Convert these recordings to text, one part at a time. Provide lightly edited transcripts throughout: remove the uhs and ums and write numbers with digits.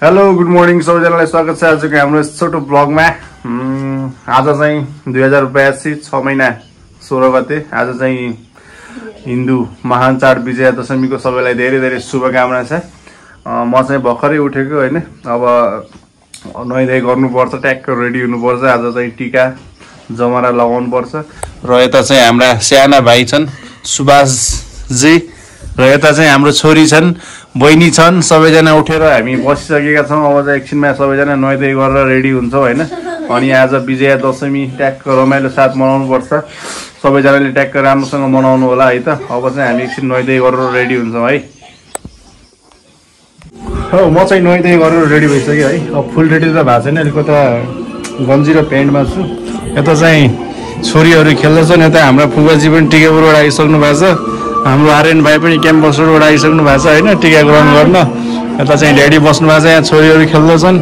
Hello good morning सबैजनालाई स्वागत छ आजको हाम्रो छोटो ब्लगमा। आज चाहिँ 2082 6 महिना 16 गते आज चाहिँ हिन्दू महान चाड विजया दशमीको सबैलाई धेरै धेरै शुभकामना छ। म चाहिँ भर्खरै उठेको हैन, अब नुहाइधुवाइ गर्नुपर्छ, ट्याक्क रेडी हुनुपर्छ। आज चाहिँ टीका जमरा लगाउनु पर्छ र यता चाहिँ हाम्रा साना भाइ छन् सुभाष जी र यता चाहिँ हाम्रो छोरी छन्, बहिनी छन्। सबैजना उठेर हामी बसिसकेका छौँ। अब चाहिँ एकछिनमा सबैजना नुहाइधुवाइ गरेर रेडी हुन्छौँ हैन। अनि आज विजया दशमी ट्याक्क रमाइलो साथ मनाउनु पर्छ। सबैजनाले ट्याक्क राम्रोसँग मनाउनु होला है त। अब चाहिँ हामी एकछिन नुहाइधुवाइ गरेर रेडी हुन्छौँ है। हो म चाहिँ नुहाइधुवाइ गरेर रेडी भइसक्यो है। अब फुल रेडी त भएको छैन, अलिक त गन्जी र प्यान्टमा छु। यता चाहिँ छोरीहरू खेल्दैछन्, यता हाम्रा फुबाजी पनि टिकापुरबाट आइसक्नु भएको छ। हाम्रो आर्यन भाइ पनि क्याम्पस रोडबाट आइसक्नु भएको छ होइन, टिका ग्रहण गर्न। यता चाहिँ ड्याडी बस्नु भएको छ, यहाँ छोरीहरू खेल्दैछन्,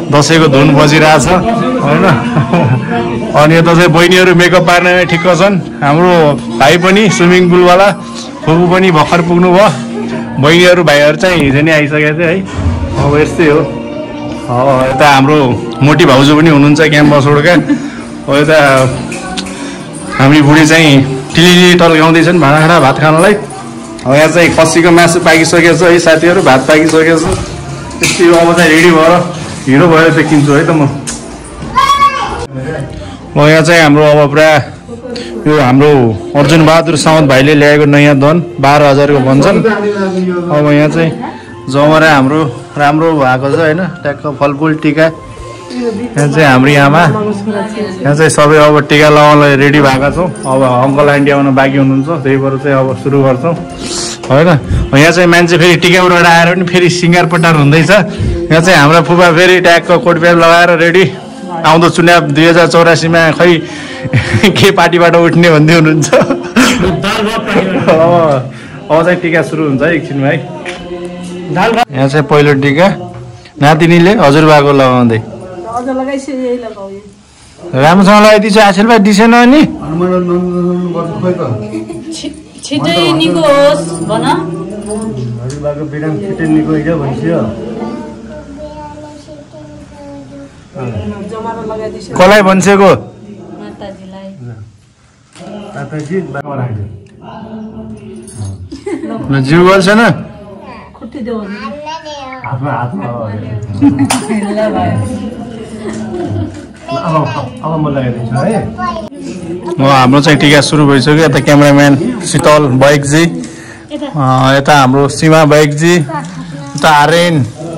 दसैँको धुन बजिरहेछ होइन। अनि यता चाहिँ बहिनीहरू मेकअप पार्नेमा ठिक्क छन्। हाम्रो भाइ पनि स्विमिङ पुलवाला, फुपू पनि भर्खर पुग्नु भयो। बहिनीहरू भाइहरू चाहिँ हिजो नै आइसकेको थियो है। अब यस्तै हो। यता हाम्रो मोटी भाउजू पनि हुनुहुन्छ क्याम्पस रोडका। अब यता हामी बुढी चाहिँ टिलिली टल्काउँदैछन् भाँडाखाँडा भात खानलाई। अब यहाँ चाहिँ खसीको मासु पाकिसकेको छ है साथीहरू, भात पाकिसकेको छ। त्यस्तै अब चाहिँ रेडी भएर हिरो भएर देखिन्छु है त म। यहाँ चाहिँ हाम्रो अब पुरा यो हाम्रो अर्जुन बहादुर साउद भाइले ल्याएको नयाँ दन 12,000 को भन्छन्। अब यहाँ चाहिँ जमरा हाम्रो राम्रो भएको छ होइन, ट्याक्क फलफुल टीका। यहाँ चाहिँ हाम्रो आमा, यहाँ चाहिँ सबै अब टीका लगाउनलाई रेडी भएका छौँ। अब अङ्कल आन्टी आउन बाँकी हुनुहुन्छ, त्यही भएर चाहिँ अब सुरु गर्छौँ होइन। यहाँ चाहिँ मान्छे फेरि टिकाबाट आएर पनि फेरि सिँगार पटार हुँदैछ। यहाँ चाहिँ हाम्रा फुपा फेरि ट्याक्क कोट प्यान्ट लगाएर रेडी। आउँदो चुनाव 2084मा खै के पार्टीबाट उठ्ने भन्दै हुनुहुन्छ। अब चाहिँ टीका सुरु हुन्छ है एकछिनमा है। यहाँ चाहिँ पहिलो टीका नातिनीले हजुरबाको लगाउँदै राम्रोसँग लगाइदिन्छ। आशीर्वाद दिसेन अनि कसलाई भन्छेको जिउ गर्छ न हाम्रो चाहिँ टीका सुरु भइसक्यो। यता क्यामेराम्यान शीतल बैगजी, यता हाम्रो सीमा बैगजी, यता आर्यन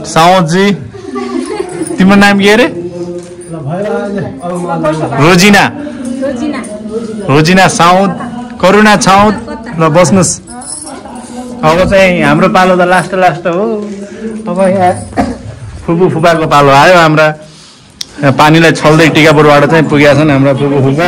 साउदजी। तिम्रो नाम के अरे? रोजिना रोजिना साउद, करुणा साउद। ल बस्नुहोस्। अब चाहिँ हाम्रो पालो त लास्ट हो। अब यहाँ फुपू फुपाको पालो आयो। हाम्रा पानीलाई छल्दै टिकापुरबाट चाहिँ पुगेका छन् हाम्रा फुपू फुपा।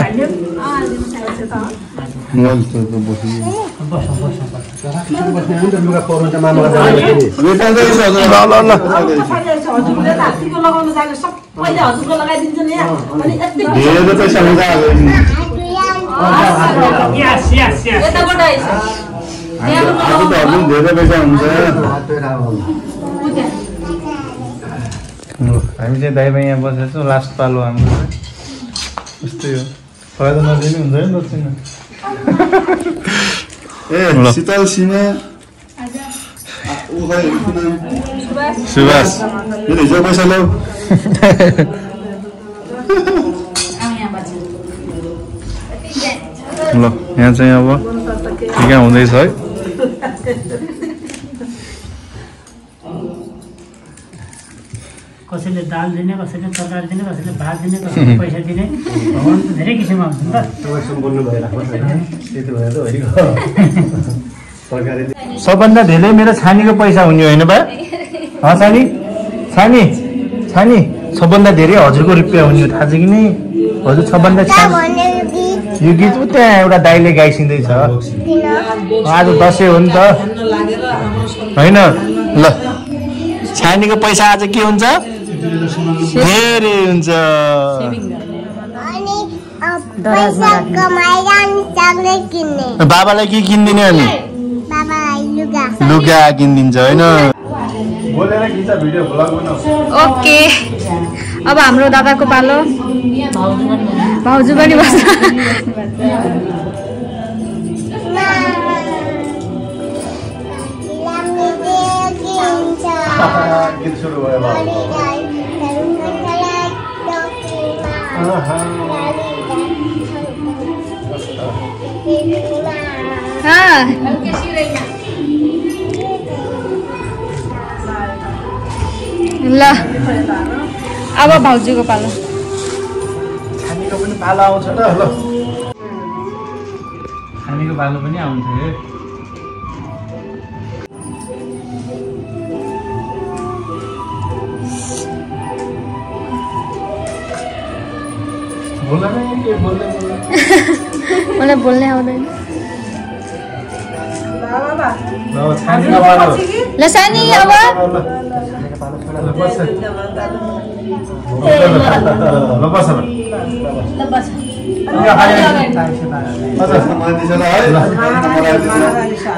हामी चाहिँ दाइबा यहाँ बसेको छौँ, लास्ट पालो हाम्रो। यस्तै हो, फाइदा नदिनु हुन्छ नि दक्षिण। ए शीतल सीमा सुभाष हिजो पैसा ल्याऊ। ल यहाँ चाहिँ अब टीका हुँदैछ है। कसैले दाल दिने, कसैले तरकारी दिने, कसैले भात दिने, कसैले पैसा दिने, भगवान धेरै किसिममा हुन्छ नि त। सबभन्दा धेरै मेरो छानीको पैसा हुने होइन बा? छानी छानी छानी सबभन्दा धेरै हजुरको रुपियाँ हुने हो, थाहा छ कि नै? हजुर सबभन्दा यो गीत त्यहाँ एउटा दाइले गाइसिँदैछ। आज दसैँ हो नि त होइन। ल छानीको पैसा आज के हुन्छ? धेरै हुन्छ। बाबालाई के किनिदिने अनि? लुगा किनिदिन्छ होइन। बोलेर खिच्छ भिडियो भ्लग बनाऊ। ओके अब हाम्रो दादाको पालो भाउजू पनि बस्छ गीत सुरु भयो बाबु। ल अब भाउजूको पालो हामीको पनि पालो आउँछ त ल हामीको पालो पनि आउँछ है मलाई बोल्नै आउँदैन ल सानी अब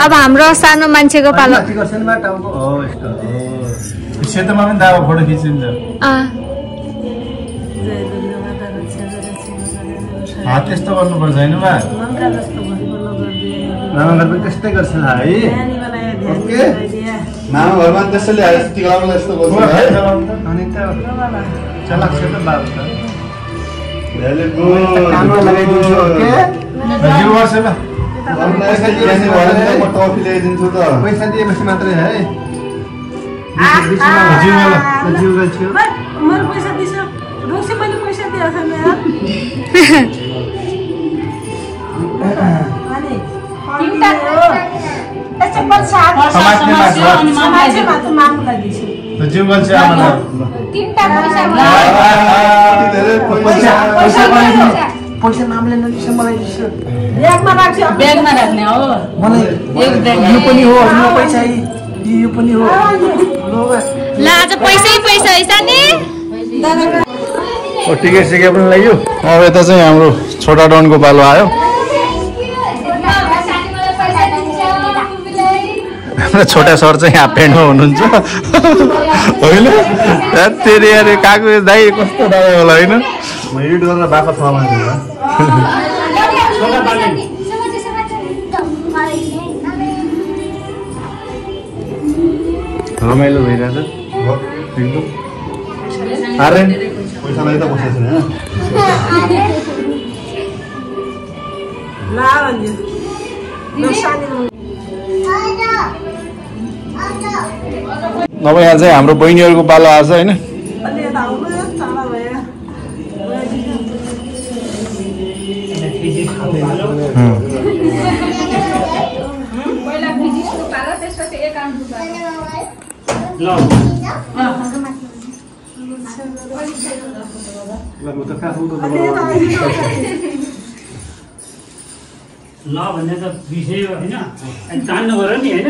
अब हाम्रो सानो मान्छेको पालो सेतोमा पनि दावा फोटो खिचिन्छ हात त्यस्तो गर्नुपर्छ होइन बा मामा घर पनि त्यस्तै गर्छ है ओके मामा घरमा त्यसैले यस्तो गर्छ है अनि त चलाक छ त बाबु त भेरी गुड कानमा लगाइदिन्छु ओके जिउ गर्छ ल म टफी ल्याइदिन्छु त पैसा दिएपछि मात्रै है जिउ ल जिउ गर्छ मेरो पैसा दिन्छ रोक्से मैले पैसा दिएको छैन यार पैसा नामले नदिन्छ मलाई ब्यागमा राख्छु ब्यागमा राख्ने हो मलाई यो पनि हो पैसा यो पनि हो ल आज पैसै पैसा है सानी टिकट सिकेट पनि लाग्यो अब यता चाहिँ हाम्रो छोटा डनको पालो आयो हाम्रो छोटा सर चाहिँ हाफ प्यान्टमा हुनुहुन्छ होइन तेरि अरे काको दाइ कस्तो दादा होला होइन म एडिट गरेर बाको छ मान्छे रमाइलो भइरहेछ एकदम अरे पैसा लागि त बसेको छैन नभए यहाँ चाहिँ हाम्रो बहिनीहरूको पालो आएछ होइन ल भन्ने त विषय होइन तान्नु पर्यो नि होइन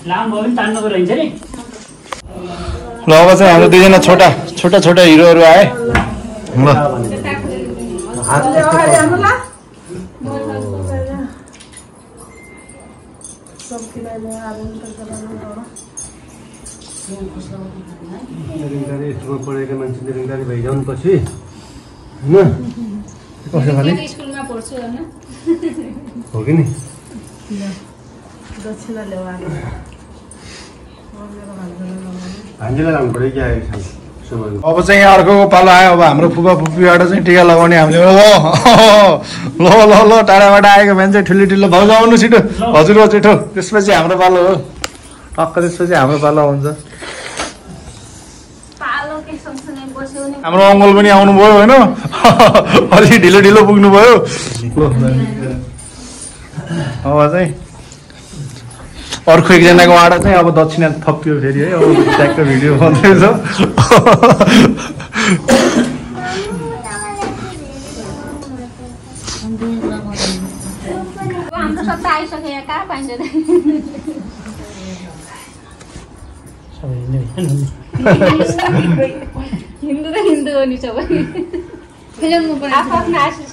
लामो भयो पनि तान्नु पर्यो हुन्छ नि ल अब चाहिँ हाम्रो दुईजना छोटा छोटा छोटा हिरोहरू आए ल पढेको मान्छे निरङ्कारी भइजाउनुपर्छ होइन कसो भने स्कुलमा पढ्छु हैन हो कि नि दक्षिणा ल्याउनु हामीले लानु पऱ्यो क्या अब चाहिँ यहाँ अर्को पालो आयो अब हाम्रो फुपा फुपीबाट चाहिँ टिका लगाउने हामीले ल ल ल ल टाढाबाट आएको मान्छे ठुलो ठुलो भाउजू आउनु छिटो हजुर हो छिटो त्यसपछि हाम्रो पालो हो टक्क त्यसपछि हाम्रो पालो आउँछ हाम्रो अङ्कल पनि आउनुभयो होइन अलि ढिलो ढिलो पुग्नुभयो अब चाहिँ अर्को एकजनाको आँडा चाहिँ अब दक्षिणा थपियो फेरि है अब ट्याक्क भिडियो भन्दैछ हाम्रो सबै आइसक्यो यहाँ कहाँ पाइन्छ हिन्दू त हिन्दू हो नि सबै फिल्ममा पनि आफ्नो आशिष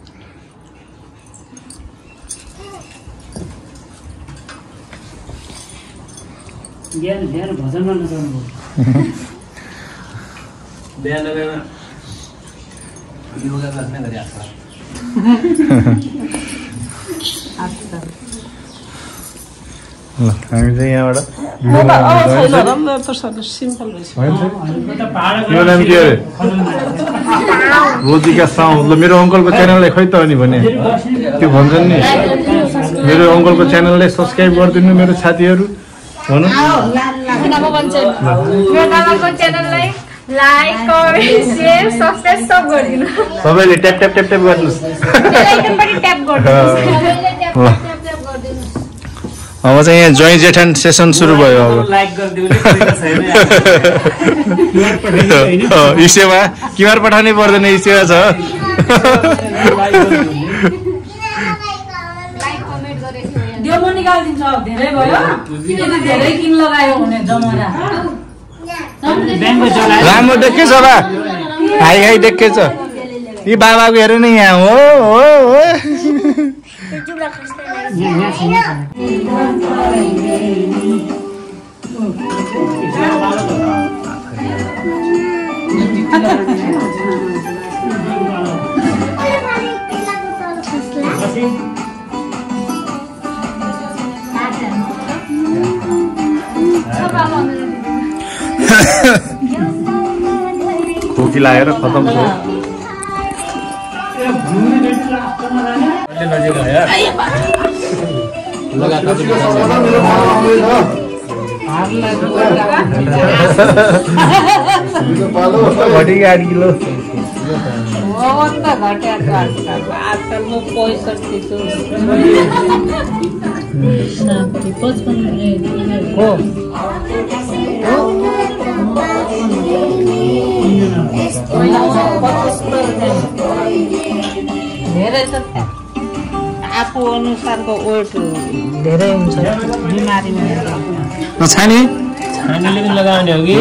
बिहान भजन गर्न जानुभयो बिहान योगा गर्ने गरी आएको हामी चाहिँ यहाँबाट यो नाम के अरे रोजिका साउन्ड ल मेरो अङ्कलको च्यानललाई खै त अनि भने त्यो भन्छन् नि मेरो अङ्कलको च्यानललाई सब्सक्राइब गरिदिनु मेरो साथीहरू भन लाइक कमेन्ट शेयर सब्स्क्राइब सब गरिदिनु सबैले ट्याप ट्याप ट्याप ट्याप गर्नुस् बेलायकन पनि ट्याप गरिदिनु अब चाहिँ यहाँ ज्वाइँ जेठान सेसन सुरु भयो अब लाइक गरिदियो भने छैन इसेवा क्युआर पठाउनै पर्दैन इसेवा छ देउमा निकालिदिन्छ धेरै भयो यदि धेरै किन लगायो भने जमरा राम्रो देखेछ बा हाई हाई देखेछ यी बाबाको हेर न यहाँ हो खोकी लागेर खतम छ घटी 8 किलो धेरै छ आफू अनुसारको वेट धेरै हुन्छ बिमारीमा नछानी छानीले पनि लगाउने हो कि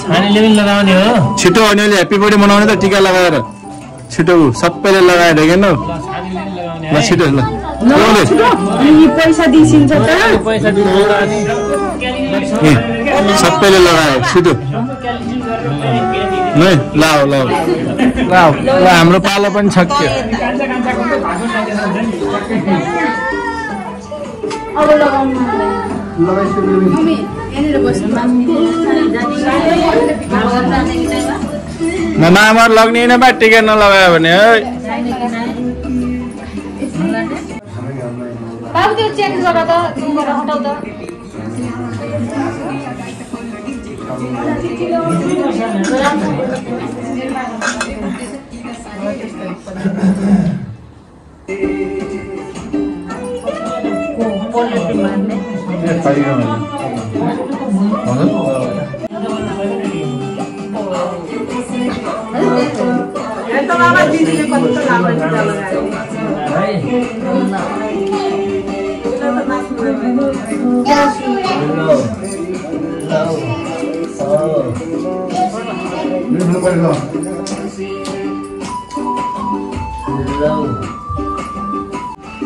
छानीले पनि लगाउने हो छिटो अनि ह्याप्पी बर्थडे मनाउने त टिका लगाएर छिटो सबैले लगाएर हेर्न ल छिटो ल पैसा दिइन्छ त पैसा दिनु सबैले लगायो छिटो नै लाओ लाओ लाओ ल हाम्रो पालो पनि छक्क्यो अब लगाउनु मम्मी यहाँनिर बस्नु मामाहरु लग्ने हैन बा टिका नलगायो भने है बाबु त्यो चेक गर त तिमीबाट हटाउ त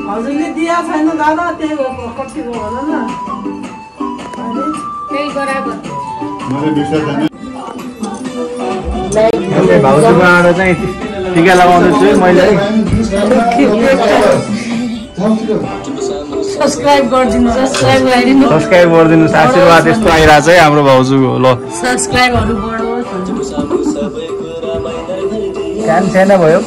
हजुरले दिया छैन दादा त्यही कतिको होला न त्यही गराको भाउजूबाट चाहिँ टिका लगाउँदैछु मैले सब्स्क्राइब गरिदिनु सब्स्क्राइब गरिदिनुहोस् आशीर्वाद यस्तो आइरहेछ है हाम्रो भाउजूको ल सब्स्क्राइबहरु बढोस् काम छैन भयो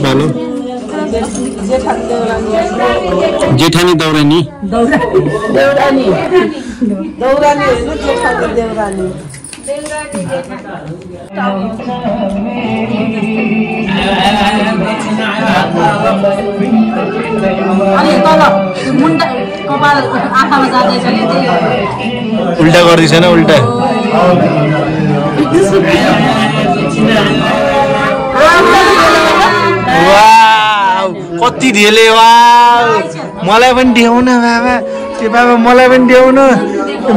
पालो जेठानी दौरानी देउरानी होइन जेठानी देउरानी अनि तल मुन्टा कपाल आँखामा जाँदैछ कि उल्टा गर्दैछ न उल्टा कति धेले वाउ मलाई पनि देऊ न बाबा त्यो बाबा मलाई पनि देऊ न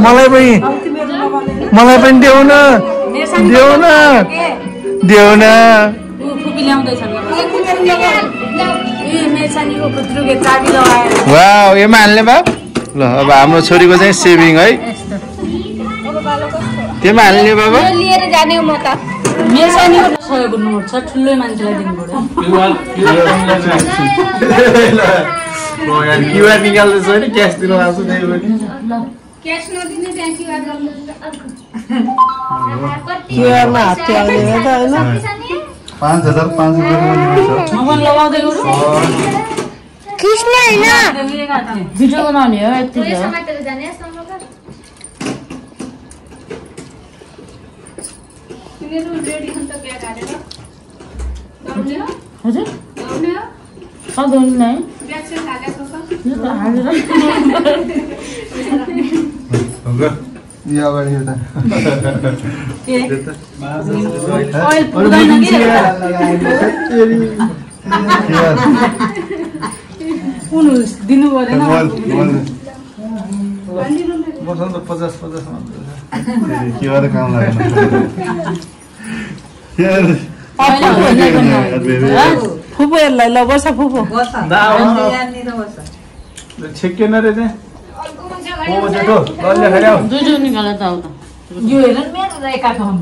मलाई पनि देऊ न देऊ न फुपी ल्याउँदैछन् वाउ यसमा हाल्ने बा ल अब हाम्रो छोरीको चाहिँ सेभिङ है त्यसमा हाल्ने बाबा लिएर जाने हो म त मेरो सानीको सहयोग गर्नुपर्छ ठुलो मान्छेलाई दिनु पर्यो क्युआर निकाल्दैछ होइन क्यास दिनु आएको छ त्यही पनि क्यास नदिने त्यहाँ क्युआरमा हात हाल्ने हो त हैन 5,500 मोबाइल लगाउँदै गर्नु कृष्ण हैन भिडियो बनाउने हो यति हो समातेर जाने समोका तिमीहरु रेडी हुन त क्या गाडेर दौड्ने हो हजुर दौड्ने हो दौड्ने नै ब्याक साइड हालेको छ यो त हालेर हो यो अगाडि एउटा के ओइल पुग्दैन के कुन दिनु पर्दैन बस्नु त 50 क्युआर काम लाग्यो फुपूहरूलाई ल बस फुपू छेकेन रे चाहिँ ओ जेठो लल्ले खड्याउ दुईजो निकाल त आउ त यो हेर मेरो रेखा खाउँ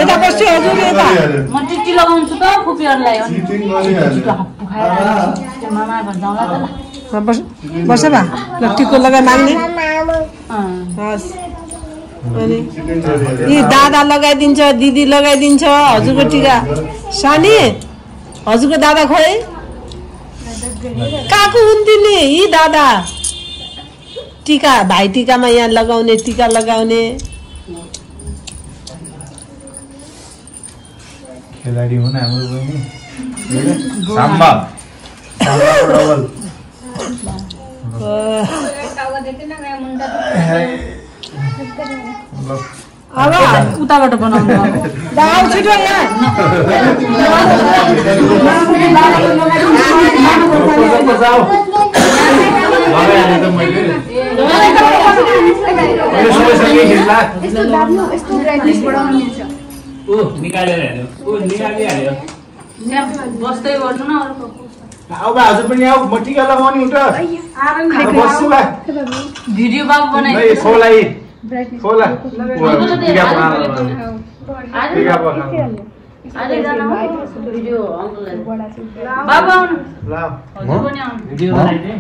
यता बस्छु हजुर यता म टिटी लगाउँछु त फुपूहरूलाई मामा घर जाउँला त ल बस बा ल टिको लगाइ माग्ने हस् अनि यी दादा लगाइदिन्छ दिदी लगाइदिन्छ हजुरको टिका सानी हजुरको दादा खोइ काको हुन्थ्यो यी दादा टिका भाइ टिकामा यहाँ लगाउने टिका लगाउने खेलाडी हुन् हाम्रो बहिनी साम्बा डबल टाउको देख्दैन यहाँ मुन्टा अब उताबाट बनाउनु दाउ छिटो यहाँ बस्दै गर्नु न अब हजुर पनि आऊ म टिका लगाउने हुन्छ बस्छु बा भिडियो बाबु बनाइ खोला खोला टिका बनाउनु आजै जान भिडियो अङ्कललाई बाबु आउनु ल हजुर पनि आउनु भिडियो बनाइदे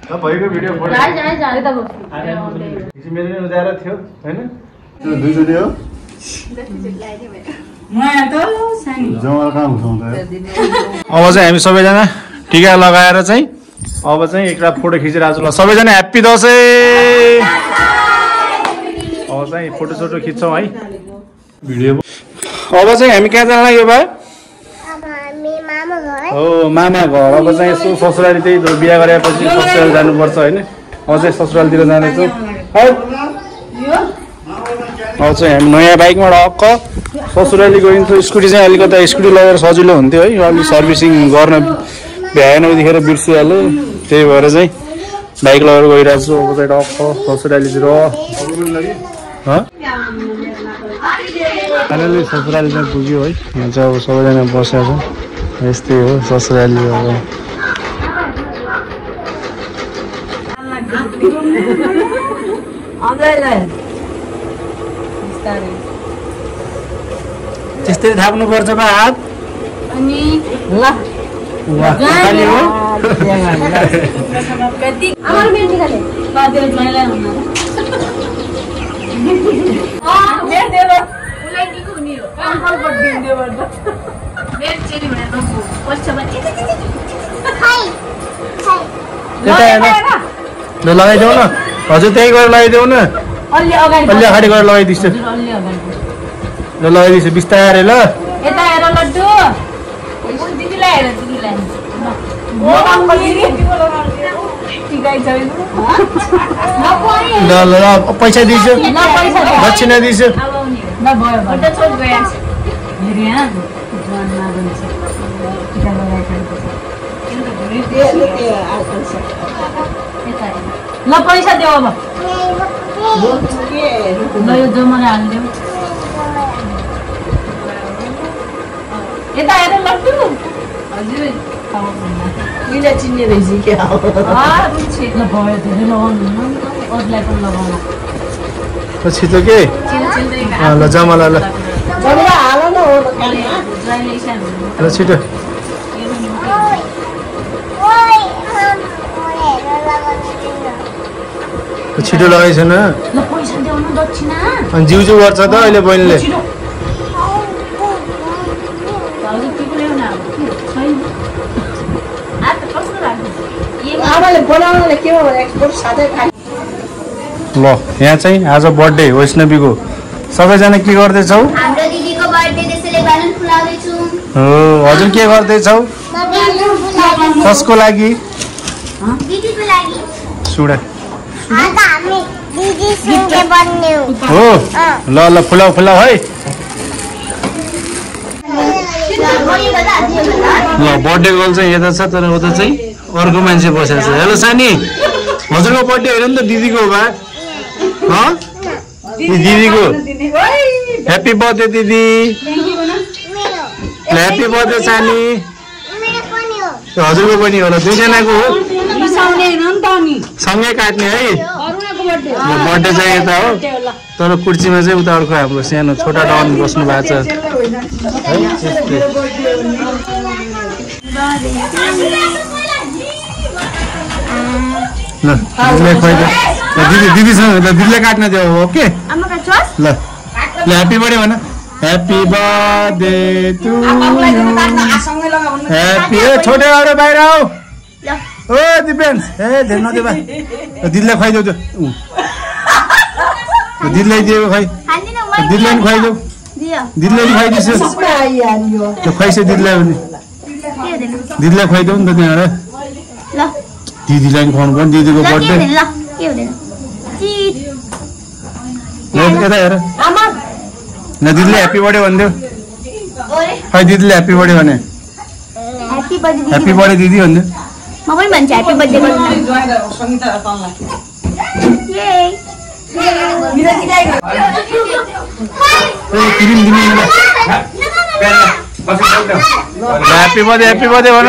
ल भएको भिडियो फोटो आइ त मेरो नि उदाएर थियो हैन त्यो दुईजोडी हो नयाँ त सानी जमाल कहाँ हुन्छ अब चाहिँ हामी सबैजना टिका लगाएर चाहिँ अब चाहिँ एकरा फोटो खिचिरहेको छु ल सबैजना ह्याप्पी दसैँ अब चाहिँ फोटो सोटो खिच्छौँ है भिडियो अब चाहिँ हामी कहाँ जान लाग्यो भाइ हो मामा घर अब चाहिँ यसो ससुराली त्यही बिहा गरेपछि ससुराली जानुपर्छ होइन अब चाहिँ ससुरालीतिर जानेछौँ है अब चाहिँ हामी नयाँ बाइकमा अक्क ससुराली गइन्छ स्कुटी चाहिँ अलिकति स्कुटी लगेर सजिलो हुन्थ्यो है अलिक सर्भिसिङ गर्न भ्याएन यतिखेर बिर्सिहाल्यो त्यही भएर चाहिँ बाइक लगेर गइरहेको छु अब चाहिँ अक्क ससुरालीतिर फाइनली ससुराली चाहिँ पुग्यो है यहाँ चाहिँ अब सबैजना बसेको छ यस्तै हो ससुराली अब त्यस्तै थाप्नुपर्छ बा हात अनि ल खाली हो আমার মেয়ে ঠিক আছে बाजे मैले हुनु मेरे देवर उलाई दिको हुने हो अङ्कल बड्डी देवर त मेरे चेली भनेर नबो पछ बच्चे त्यता हेर्नु ल लगाइदेऊ न हजुर त्यही गरेर लगाइदेऊ न अलि अगाडि अलि अगाडि गरेर लगाइदिन्छु अलि अगाडि ल लगाइदिन्छु बिस्तारै ल यता हेर लड्डु दिदीलाई हेर दिदीलाई ओ अङ्कल ल ल ल पैसा दिन्छु न पैसा दे दक्षिणा दिन्छु न भयो भयो छोड गया हेर यहाँ ध्यान नगर्नु टिका लगाइसकेको ल पैसा देऊ अब ल यो जमाले हालिदेऊ यता हेर लड्डु हजुर उहिले चिन्ने रहेछ क्या हो छिटो भयो धेरै लगाउनु अरूलाई पनि लगाउनु छिटो के ल जमला ल जमरा हाल न हो ल छिटो छिटो लगाइछ न पैसा देउनु दक्षिणा अनि जिउजु गर्छ त अहिले बहिनीले आमाले बनाउनले के हो एक्सपोर्ट साथै खाइ ल यहाँ चाहिँ आज बर्थडे वैष्णवीको सबैजना के गर्दैछौ हाम्रो दिदीको बर्थडे त्यसैले बालुन फुलाउँदै छु हो हजुर के गर्दैछौ कसको लागि दिदीको लागि सुडा अन्त हामी दिदी सँगै बन्ने हो ल ल फुलाउ फुलाउ है ल बर्थडे गर्ल चाहिँ यता छ तर उता चाहिँ अर्को मान्छे बसेको छ हेलो सानी हजुरको बर्थडे होइन नि त दिदीको हो बा दिदीको ह्याप्पी बर्थडे दिदी ह्याप्पी बर्थडे सानी हजुरको पनि हो र दुईजनाको हो सँगै काट्ने है बर्थडे चाहिँ यता हो तर कुर्सीमा चाहिँ उता अर्को हाम्रो सानो छोटा डाउन बस्नु भएको छ ल दिदीलाई खुवाइदियो दिदीसँग दिदीलाई काट्न दियो ओके ल ल ह्याप्पी बर्थडे भन ह्याप्पी बर्थडे टु ह्याप्पी छोटे आउरे बाहिर आऊ ओ दिपेन्स ए धेरै नदियो भाइ दिदीलाई खुवाइदेऊ त्यो दिदीलाई दिएको खै दिदीलाई पनि खुवाइदेऊ दिदीलाई पनि खुवाइदिन्छु त्यो खुवाइछ दिदीलाई पनि दिदीलाई खुवाइदेऊ नि त त्यहाँबाट दिदीलाई पनि खुवाउनु पर्यो दिदीको बर्थडे यता हेर न दिदीले ह्याप्पी बर्थडे भनिदेऊ खै दिदीले ह्याप्पी बर्थडे भने ह्याप्पी बर्थडे दिदी भनिदेऊ म पनि भन्छु ह्याप्पी बर्थडे ह्याप्पी बर्थडे भन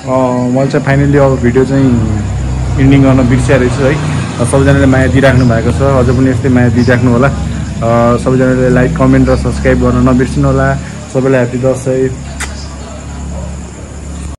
मैले चाहिँ फाइनली अब भिडियो चाहिँ इन्डिङ गर्न बिर्सिया रहेछु है सबैजनाले माया दिइराख्नु भएको छ अझ पनि यस्तै माया दिइराख्नु होला सबैजनाले लाइक कमेन्ट र सब्सक्राइब गर्न नबिर्सिनु होला सबैलाई ह्याप्पी दसैँ